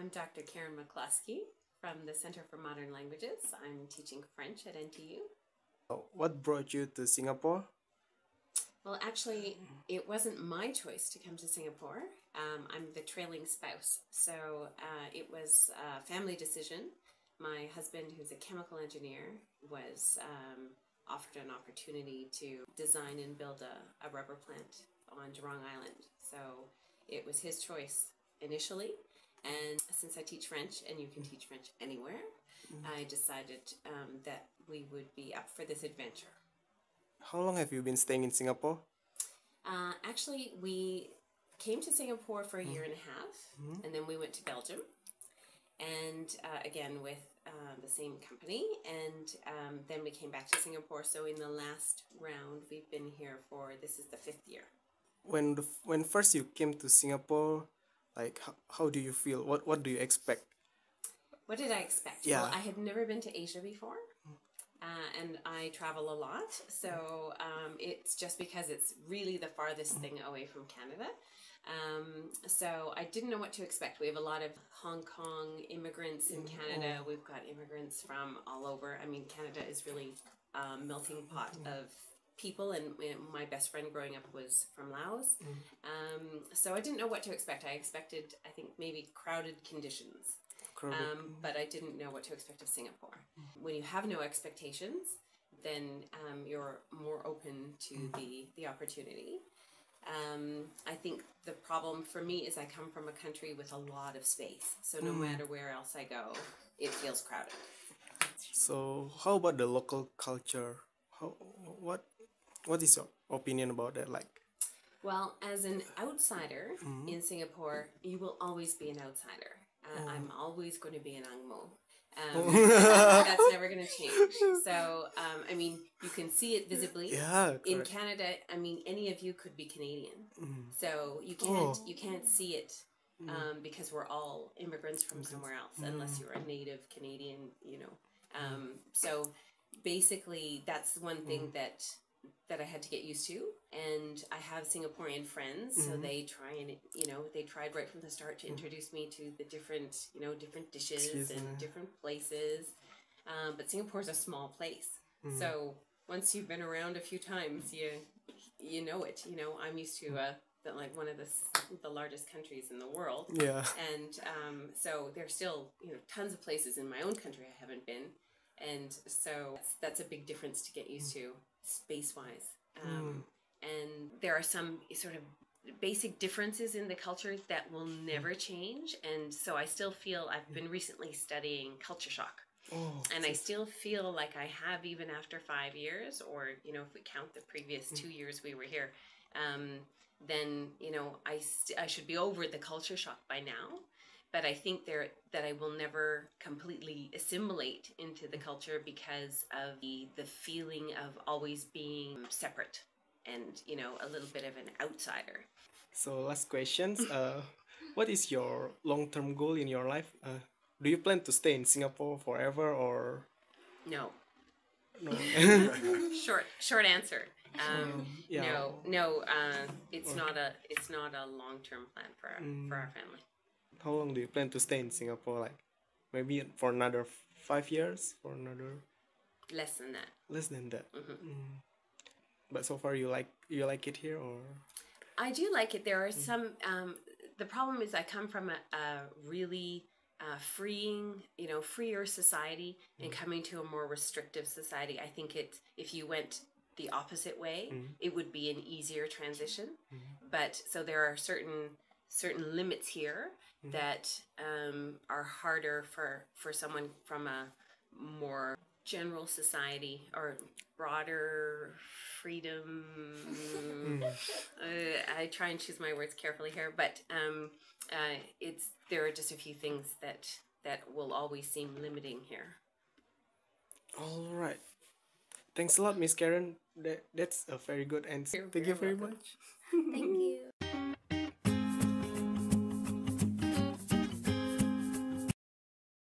I'm Dr. Karen McCluskey from the Center for Modern Languages. I'm teaching French at NTU. What brought you to Singapore? Well, actually, it wasn't my choice to come to Singapore. I'm the trailing spouse, so it was a family decision. My husband, who's a chemical engineer, was offered an opportunity to design and build a rubber plant on Jurong Island. So it was his choice initially. And since I teach French, and you can teach French anywhere, I decided that we would be up for this adventure. How long have you been staying in Singapore? Actually, we came to Singapore for a year and a half, and then we went to Belgium, and again with the same company, and then we came back to Singapore. So in the last round, we've been here for, this is the 5th year. When first you came to Singapore, like how do you feel? What do you expect? What did I expect? Yeah. Well, I had never been to Asia before. And I travel a lot, so it's just because it's really the farthest thing away from Canada. So I didn't know what to expect. We have a lot of Hong Kong immigrants in Canada. We've got immigrants from all over. I mean, Canada is really a melting pot of people, and my best friend growing up was from Laos. So I didn't know what to expect. I expected, I think, maybe crowded conditions. But I didn't know what to expect of Singapore. When you have no expectations, then you're more open to the opportunity. I think the problem for me is I come from a country with a lot of space. So no matter where else I go, it feels crowded. So how about the local culture? What is your opinion about that? Like, well, as an outsider in Singapore, you will always be an outsider. I'm always going to be an Ang Mo. That's never going to change. So, I mean, you can see it visibly. yeah, in Canada, I mean, any of you could be Canadian. So you can't see it because we're all immigrants from somewhere else, unless you're a native Canadian, you know. So basically, that's one thing that I had to get used to. And I have Singaporean friends, so they try and, they tried right from the start to introduce me to the different, different dishes and different places. But Singapore is a small place. So once you've been around a few times, you know it. I'm used to like one of the largest countries in the world. Yeah. And so there's still, tons of places in my own country I haven't been. And so that's a big difference to get used to, space-wise. And there are some sort of basic differences in the culture that will never change. And so I still feel, I've been recently studying culture shock. And I still feel like I have, even after 5 years, or, if we count the previous 2 years we were here, then, I should be over the culture shock by now. But I think that I will never completely assimilate into the culture because of the feeling of always being separate and, a little bit of an outsider. So last questions. What is your long-term goal in your life? Do you plan to stay in Singapore forever or? No. No. Short answer. Yeah. No. It's not a long-term plan for our family. How long do you plan to stay in Singapore? Like, maybe for another 5 years? For another? Less than that. Less than that. But so far, you like it here, or? I do like it. There are some. The problem is I come from a really freer society, and coming to a more restrictive society. I think if you went the opposite way, it would be an easier transition. But so there are certain limits here that are harder for someone from a more general society or broader freedom. I try and choose my words carefully here, but there are just a few things that will always seem limiting here. All right. Thanks a lot, Miss Karen. That's a very good answer. Thank you very much. Thank you.